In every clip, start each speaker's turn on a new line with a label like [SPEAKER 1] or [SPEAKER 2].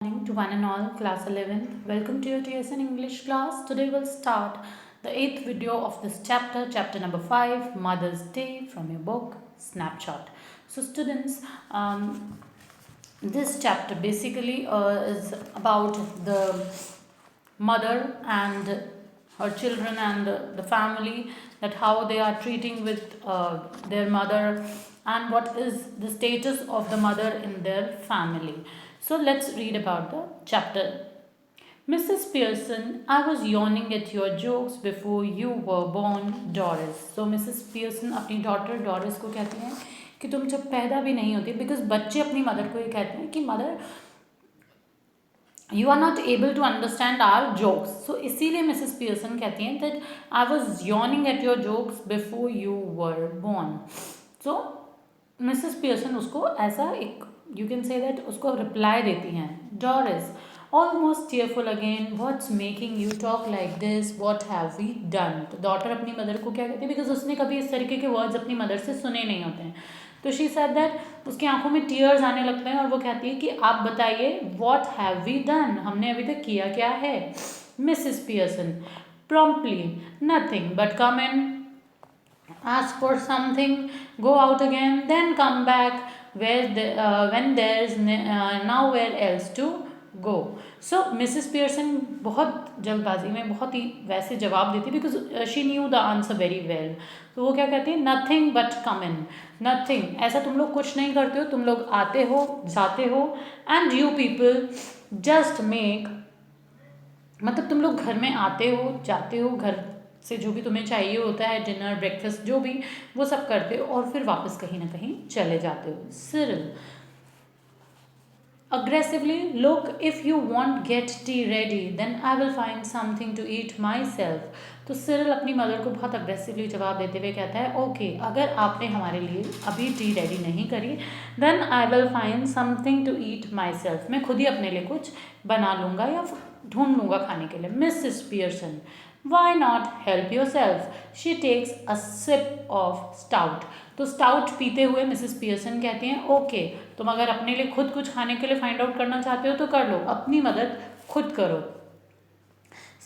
[SPEAKER 1] Morning to one and all, class 11th. Welcome to your TSN English class. Today we'll start the 8th video of this chapter, chapter number 5, Mother's Day, from your book, Snapshot. So students, this chapter basically is about the mother and her children and the family, that how they are treating with their mother and what is the status of the mother in their family. So let's read about the chapter. Mrs. Pearson, I was yawning at your jokes before you were born, Doris. So Mrs. Pearson अपनी daughter Doris को कहती हैं कि तुम जब पैदा भी नहीं होती, बिकॉज बच्चे अपनी मदर को ये कहते हैं कि mother you are not able to understand our jokes. So इसीलिए मिसेस पियर्सन कहती हैं that I was yawning at your jokes before you were born. So Mrs Pearson उसको ऐसा एक यू कैन से दैट उसको रिप्लाई देती हैं. Doris almost tearful again, what's making you talk like this, what have we done. तो daughter अपनी mother को क्या कहती है, बिकॉज उसने कभी इस तरीके के वर्ड्स अपनी मदर से सुने नहीं होते हैं. तो शी सेड दैट उसकी आंखों में टीयर्स आने लगते हैं और वो कहती है कि आप बताइए व्हाट हैव वी डन, हमने अभी तक किया क्या है. Mrs Pearson promptly, nothing but come in, ask for something, go out again, then come back when there is nowhere else to go. So Mrs. Pearson बहुत जल्दबाजी में बहुत ही वैसे जवाब देती है because she knew the answer very well. तो वो क्या कहती है, nothing but come in. Nothing, ऐसा तुम लोग कुछ नहीं करते हो, तुम लोग आते हो जाते हो, and you people just make, मतलब तुम लोग घर में आते हो जाते हो, घर से जो भी तुम्हें चाहिए होता है, डिनर ब्रेकफास्ट जो भी, वो सब करते हो और फिर वापस कहीं ना कहीं चले जाते हो. Cyril aggressively, look, if you want get tea ready, then I will find something to eat myself. तो सिरिल अपनी मदर को बहुत अग्रेसिवली जवाब देते हुए कहता है, ओके अगर आपने हमारे लिए अभी टी रेडी नहीं करी, then I will find something to eat myself, मैं खुद ही अपने लिए कुछ बना लूँगा या ढूंढ लूँगा खाने के लिए. Mrs Pearson, why not help yourself. She takes a sip of stout. तो स्टाउट पीते हुए मिसेस पियर्सन कहती हैं, ओके तुम अगर अपने लिए खुद कुछ खाने के लिए फाइंड आउट करना चाहते हो तो कर लो, अपनी मदद खुद करो.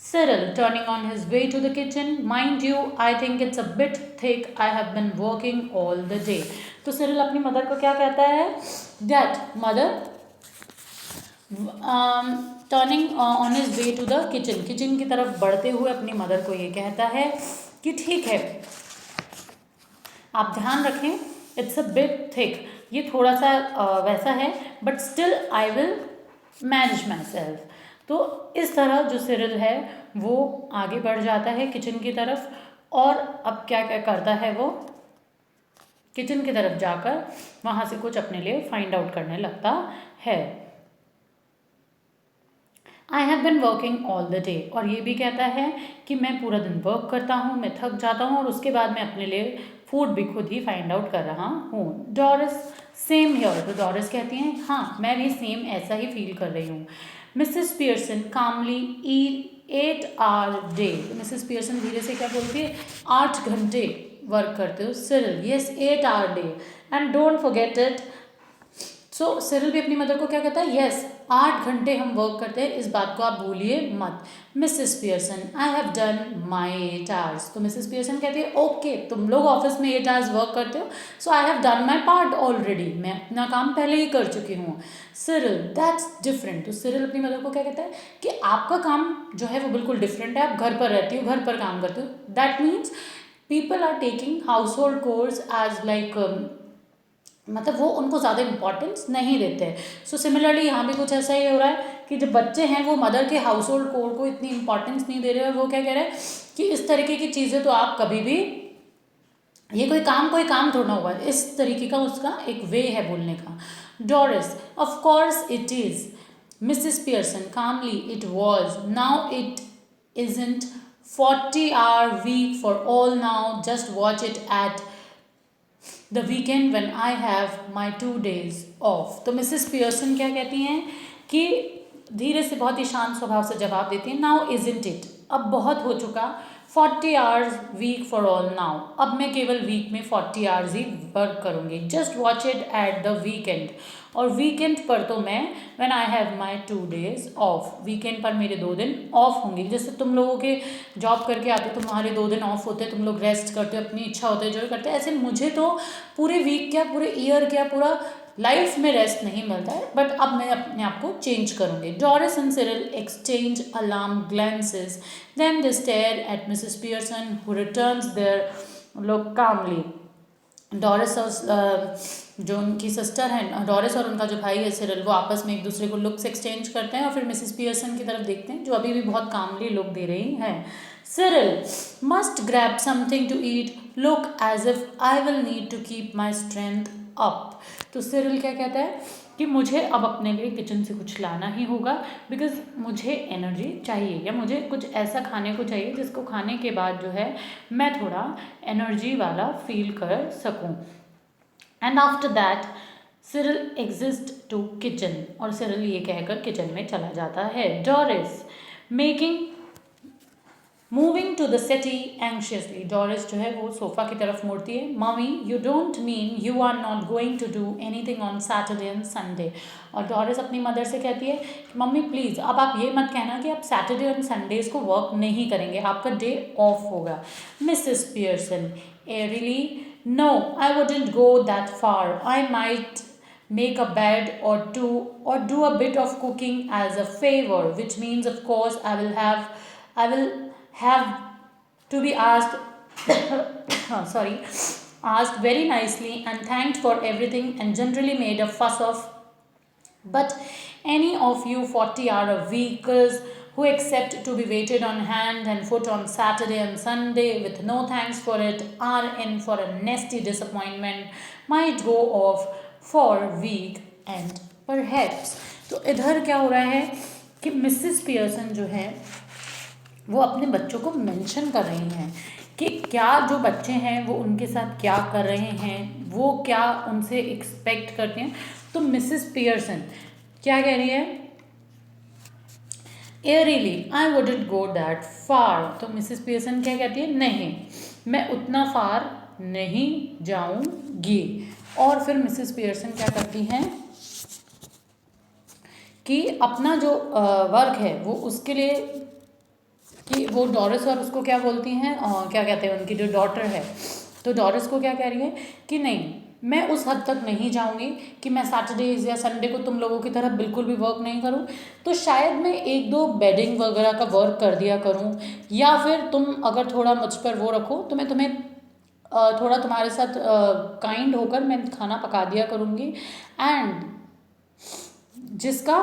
[SPEAKER 1] Cyril, turning on his way to the kitchen, mind you, I think it's a bit thick. I have been working all the day. तो सिरिल अपनी मदर को क्या कहता है, that mother turning on his way to the kitchen, kitchen की तरफ बढ़ते हुए अपनी मदर को ये कहता है कि ठीक है आप ध्यान रखें, इट्स अ बिट थिक, ये थोड़ा सा वैसा है, but still I will manage my self. तो इस तरह जो सिरिल है वो आगे बढ़ जाता है किचन की तरफ, और अब क्या क्या करता है, वो किचन की तरफ जाकर वहाँ से कुछ अपने लिए फाइंड आउट करने लगता है. I have been working all the day, और ये भी कहता है कि मैं पूरा दिन वर्क करता हूँ, मैं थक जाता हूँ और उसके बाद मैं अपने लिए फूड भी खुद ही फाइंड आउट कर रहा हूँ. Doris, same here. तो डॉरिस कहती हैं, हाँ मैं भी सेम ऐसा ही फील कर रही हूँ. Mrs Pearson calmly, eight 8 hour day. Mrs Pearson धीरे से क्या बोलती है, 8 घंटे वर्क करते हो. Cyril, yes 8 hour day, and don't forget it. So Cyril भी अपनी मदर को क्या कहता है, येस 8 घंटे हम वर्क करते हैं, इस बात को आप भूलिए मत. Mrs Pearson, I have done my 8 hours. तो मिसेस पियर्सन कहती है, ओके तुम लोग ऑफिस में 8 आवर्स वर्क करते हो, so I have done my part already, मैं अपना काम पहले ही कर चुकी हूँ. Cyril, that's different. तो सिरिल अपनी मदर को क्या कहता है कि आपका काम जो है वो बिल्कुल डिफरेंट है, आप घर पर रहती हो, घर पर काम करते हो. That means people are taking household chores as like, मतलब वो उनको ज़्यादा इंपॉर्टेंस नहीं देते हैं. सो सिमिलरली यहाँ भी कुछ ऐसा ही हो रहा है कि जो बच्चे हैं वो मदर के हाउस होल्ड कोर को इतनी इंपॉर्टेंस नहीं दे रहे हैं, और वो क्या कह रहे हैं कि इस तरीके की चीज़ें तो आप कभी भी, ये कोई काम थोड़ा हुआ है, इस तरीके का उसका एक वे है बोलने का. Doris, of course it is. Mrs Pearson calmly, it was, now it isn't. 40-hour week for all now, just watch it at the weekend when I have my 2 days off. तो मिसेस पियर्सन क्या कहती हैं कि धीरे से बहुत ही शांत स्वभाव से जवाब देती हैं, नाउ इजंट इट, अब बहुत हो चुका, 40 hours week for all now, अब मैं केवल वीक में 40 hours ही वर्क करूँगी. Just watch it at the weekend, और वीकेंड पर तो मैं when I have my 2 days off, weekend पर मेरे 2 दिन ऑफ होंगे। जैसे तुम लोगों के जॉब करके आते हो तुम्हारे 2 दिन ऑफ होते हैं, तुम लोग रेस्ट करते हो, अपनी इच्छा होती है जो करते हैं, ऐसे मुझे तो पूरे वीक क्या पूरे ईयर क्या पूरा लाइफ में रेस्ट नहीं मिलता है। बट अब मैं अपने आप को चेंज करूँगी। Doris and Cyril exchange alarm glances, then they stare at Mrs Pearson who returns their look calmly. Doris और जो उनकी सिस्टर है, डोरिस और उनका जो भाई है सिरिल, वो आपस में एक दूसरे को लुक्स एक्सचेंज करते हैं और फिर मिसेस पियर्सन की तरफ देखते हैं जो अभी भी बहुत कामली लुक दे रही हैं। Cyril must grab something to eat, look as if I will need to keep my strength up. तो सिरिल क्या कहता है कि मुझे अब अपने लिए किचन से कुछ लाना ही होगा, बिकॉज मुझे एनर्जी चाहिए या मुझे कुछ ऐसा खाने को चाहिए जिसको खाने के बाद जो है मैं थोड़ा एनर्जी वाला फील कर सकूं। And after that Cyril exits to kitchen, और सिरिल ये कहकर किचन में चला जाता है। Doris making moving to the settee anxiously, Doris जो है वो सोफा की तरफ मुड़ती है। Mummy you don't mean you are not going to do anything on Saturday and Sunday. और डोरिस अपनी मदर से कहती है मम्मी प्लीज़ अब आप ये मत कहना कि आप सैटरडे और संडेज को वर्क नहीं करेंगे, आपका डे ऑफ होगा। Mrs Pearson airily no I wouldn't go that far, I might make a bed or two or do a bit of cooking as a favor, which means of course I will have to be asked sorry, asked very nicely and thanked for everything and generally made a fuss of. But any of you 40-hour weekers who accept to be waited on hand and foot on Saturday and Sunday with no thanks for it are in for a nasty disappointment, might go off for week and perhaps। तो इधर क्या हो रहा है कि Mrs Pearson जो है वो अपने बच्चों को मेंशन कर रही हैं कि क्या जो बच्चे हैं वो उनके साथ क्या कर रहे हैं, वो क्या उनसे एक्सपेक्ट करते हैं। तो मिसेस पियर्सन क्या कह रही है, early I wouldn't go that फार। तो मिसेस पियर्सन क्या कहती है, नहीं मैं उतना फार नहीं जाऊंगी। और फिर मिसेस पियर्सन क्या करती हैं कि अपना जो वर्क है वो उसके लिए कि वो डोरिस और उसको क्या बोलती हैं क्या कहते हैं उनकी जो डॉटर है, तो डोरिस को क्या कह रही है कि नहीं मैं उस हद तक नहीं जाऊंगी कि मैं सैटरडेज या संडे को तुम लोगों की तरह बिल्कुल भी वर्क नहीं करूं। तो शायद मैं 1-2 बेडिंग वगैरह का वर्क कर दिया करूं, या फिर तुम अगर थोड़ा मुझ पर वो रखो तो मैं तुम्हें थोड़ा तुम्हारे साथ काइंड होकर मैं खाना पका दिया करूँगी। एंड जिसका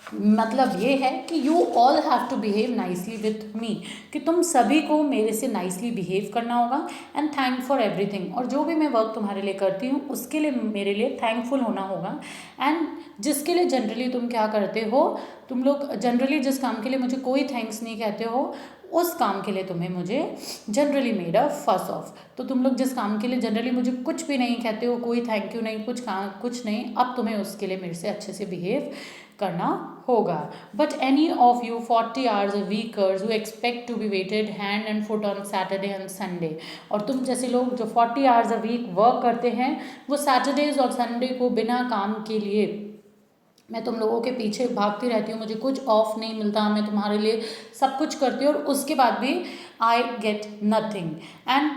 [SPEAKER 1] मतलब ये है कि you all have to behave nicely with me, कि तुम सभी को मेरे से नाइसली बिहेव करना होगा। एंड थैंक फॉर एवरीथिंग, और जो भी मैं वर्क तुम्हारे लिए करती हूँ उसके लिए मेरे लिए थैंकफुल होना होगा। एंड जिसके लिए जनरली तुम क्या करते हो, तुम लोग जनरली जिस काम के लिए मुझे कोई थैंक्स नहीं कहते हो उस काम के लिए तुम्हें मुझे जनरली मेड अ फस ऑफ। तो तुम लोग जिस काम के लिए जनरली मुझे कुछ भी नहीं कहते हो, कोई थैंक यू नहीं, कुछ नहीं, अब तुम्हें उसके लिए मेरे से अच्छे से बिहेव करना होगा। But any of you 40 hours a weekers who expect to be waited hand and foot on Saturday and Sunday, और तुम जैसे लोग जो 40 hours a week वर्क करते हैं वो सैटरडेज और संडे को बिना काम के लिए मैं तुम लोगों के पीछे भागती रहती हूँ, मुझे कुछ ऑफ नहीं मिलता, मैं तुम्हारे लिए सब कुछ करती हूँ और उसके बाद भी आई गेट नथिंग। एंड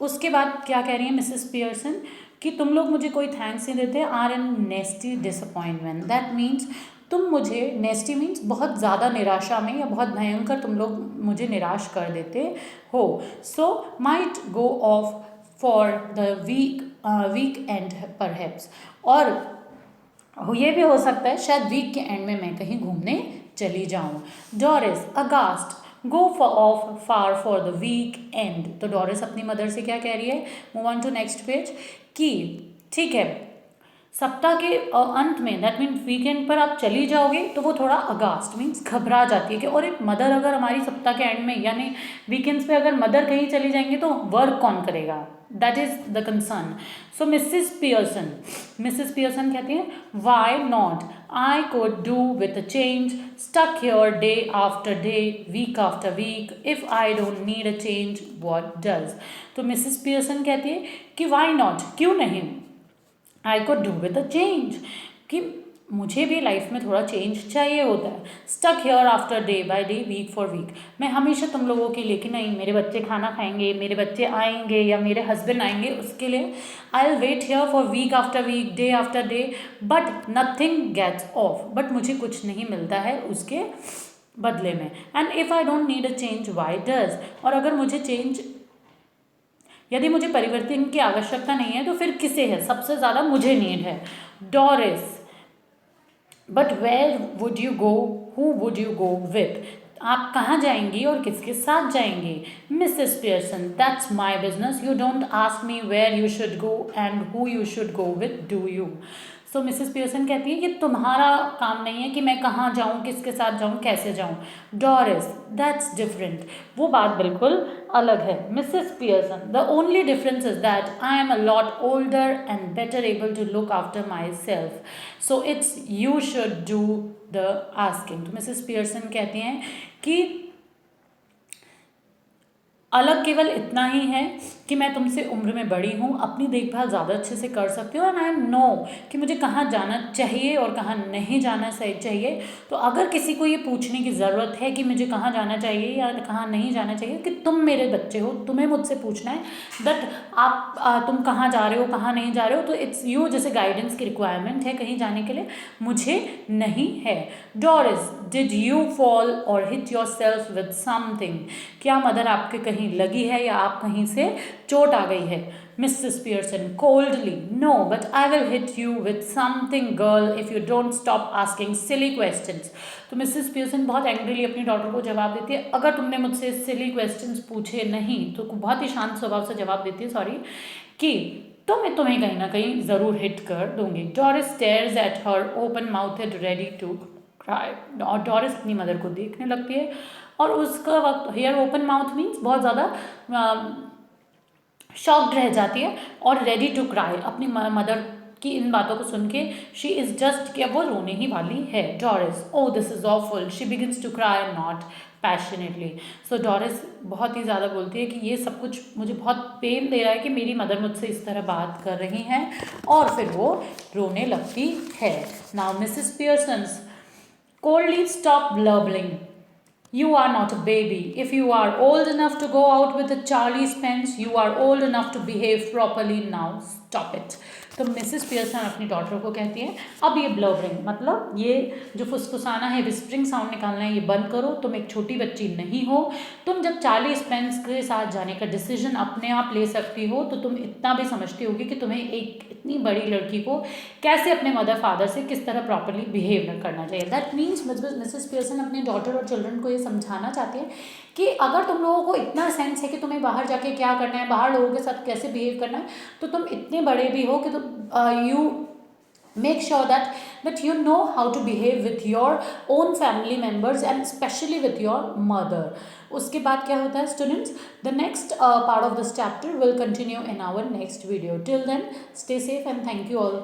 [SPEAKER 1] उसके बाद क्या कह रही है मिसेस पियर्सन कि तुम लोग मुझे कोई थैंक्स नहीं देते, are in nasty disappointment. That means तुम मुझे, नेस्टी मीन्स बहुत ज़्यादा निराशा में या बहुत भयंकर तुम लोग मुझे निराश कर देते हो। So might go off for the weekend perhaps, और ये भी हो सकता है शायद वीक के एंड में मैं कहीं घूमने चली जाऊं। Doris aghast go off far for the weekend. तो डोरिस अपनी मदर से क्या कह रही है, move on to next page, कि ठीक है सप्ताह के अंत में दैट मीन्स वीकेंड पर आप चली जाओगे, तो वो थोड़ा अगास्ट मीन्स घबरा जाती है कि और एक मदर अगर हमारी सप्ताह के एंड में यानी वीकेंड्स पे अगर मदर कहीं चली जाएंगी तो वर्क कौन करेगा, that is the concern. So Mrs Pearson कहती हैं why not, I could do with a change, stuck here day after day week after week, if I don't need a change what does. तो Mrs Pearson कहती है कि why not, क्यों नहीं, I could do with a change, कि मुझे भी life में थोड़ा चेंज चाहिए होता है। Stuck here after day by day, week for week, मैं हमेशा तुम लोगों के लिए कि नहीं मेरे बच्चे खाना खाएंगे, मेरे बच्चे आएंगे या मेरे हस्बैंड आएंगे, उसके लिए I will wait here for week after week, day after day, but nothing gets off, but मुझे कुछ नहीं मिलता है उसके बदले में। And if I don't need a change why does, और अगर मुझे चेंज, यदि मुझे परिवर्तन की आवश्यकता नहीं है तो फिर किसे है, सबसे ज़्यादा मुझे नीड है। Doris, but where would you go, who would you go with, आप कहाँ जाएंगी और किसके साथ जाएंगी। Mrs Pearson, that's my business, you don't ask me where you should go and who you should go with, do you. So Mrs Pearson कहती है कि तुम्हारा काम नहीं है कि मैं कहाँ जाऊँ, किसके साथ जाऊँ, कैसे जाऊँ। डोरिस, दैट्स डिफरेंट, वो बात बिल्कुल अलग है। Mrs Pearson, the only difference is that I am a lot older and better able to look after myself, so it's you should do the asking. तो मिसेस पियर्सन कहती हैं कि अलग केवल इतना ही है कि मैं तुमसे उम्र में बड़ी हूँ, अपनी देखभाल ज़्यादा अच्छे से कर सकती हूँ, एंड आई नो कि मुझे कहाँ जाना चाहिए और कहाँ नहीं जाना चाहिए। तो अगर किसी को ये पूछने की ज़रूरत है कि मुझे कहाँ जाना चाहिए या कहाँ नहीं जाना चाहिए, कि तुम मेरे बच्चे हो, तुम्हें मुझसे पूछना है दैट तुम कहाँ जा रहे हो, कहाँ नहीं जा रहे हो, तो इट्स यू, जैसे गाइडेंस की रिक्वायरमेंट है कहीं जाने के लिए, मुझे नहीं है। डोरिस, डिड यू फॉल और hit your self with something, क्या मदर आपके कहीं लगी है या आप कहीं से चोट आ गई है। Mrs Pearson coldly, no but I will hit you with something girl if you don't stop asking silly questions. तो मिसेस पियर्सन बहुत एंग्रीली अपनी डॉटर को जवाब देती है, अगर तुमने मुझसे सिली क्वेश्चंस पूछे नहीं, तो बहुत ही शांत स्वभाव से जवाब देती है, सॉरी, कि तो मैं तुम्हें कहीं ना कहीं ज़रूर हिट कर दूंगी। Doris stares at her open mouthed ready to cry, और डोरिस अपनी मदर को देखने लगती है और उसका वक्त, हेयर ओपन माउथ मीन्स बहुत ज़्यादा शॉक्ड रह जाती है और रेडी टू क्राई, अपनी मदर की इन बातों को सुन के शी इज़ जस्ट, कि अब वो रोने ही वाली है। Doris, oh this is awful, she begins to cry not passionately. So Doris बहुत ही ज़्यादा बोलती है कि ये सब कुछ मुझे बहुत पेन दे रहा है कि मेरी मदर मुझसे इस तरह बात कर रही हैं, और फिर वो रोने लगती है। Now Mrs Pearson's coldly stop blubbering. You are not a baby. If you are old enough to go out with a Charlie Spence, you are old enough to behave properly now. Stop it. तो Mrs Pearson अपनी daughter को कहती है, अब ये ब्लबरिंग, मतलब ये जो फुसफुसाना है, विस्परिंग साउंड निकालना है, ये बंद करो, तुम एक छोटी बच्ची नहीं हो। तुम जब चार्ली स्पेंस के साथ जाने का डिसीजन अपने आप ले सकती हो, तो तुम इतना भी समझती होगी कि तुम्हें एक इतनी बड़ी लड़की को कैसे अपने मदर फादर से किस तरह प्रॉपरली बिहेव करना चाहिए। दैट मीन्स मिसेस पियर्सन अपने डॉटर और चिल्ड्रन को ये समझाना चाहती है कि अगर तुम लोगों को इतना सेंस है कि तुम्हें बाहर जाके क्या करना है, बाहर लोगों के साथ कैसे बिहेव करना है, तो तुम इतने बड़े भी हो कि तुम you make sure that you know how to behave with your own family members and especially with your mother. उसके बाद क्या होता है students, the next part of this chapter will continue in our next video. Till then, stay safe and thank you all.